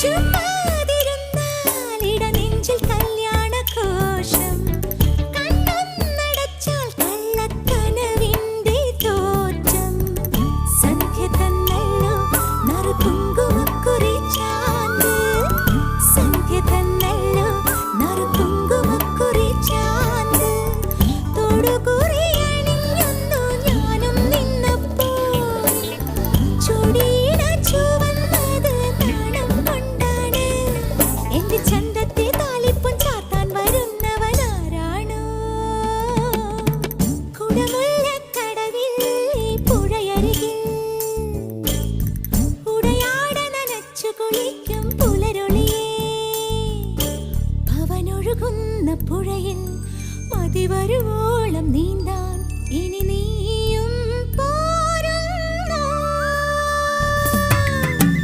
ചുമ്മാതിരുന്നാൽ ഇടനെഞ്ചിൽ കല്യാണഘോഷം. കണ്ണൊന്നടച്ചാൽ കള്ളക്കനവിന്റെ തോറ്റം. സന്ധ്യ തന്നല്ലോ നറുകുങ്കുമക്കുറി ചാന്ത്. സന്ധ്യ തന്നല്ലോ നറുകുങ്കുമക്കുറി ചാന്ത്. തൊടുകുറി അണിഞ്ഞൊന്നു ഞാനും നിന്നപ്പോൾ ചുടീന ചുവന്നത് നാണം കൊണ്ടാണ്. എന്റെ ചന്തത്തെ താലിപ്പും ചാർത്താൻ വരുന്നവനാരാണോ? കുടമുല്ലക്കടവിൽ പുഴയരികിൽ ഉടയാട നനച്ചു കുളിക്കും പുലരൊളിയേ. അവനൊഴുകുന്ന പുഴയിൽ മതി വരുവോളം നീന്താൻ ഇനി നീ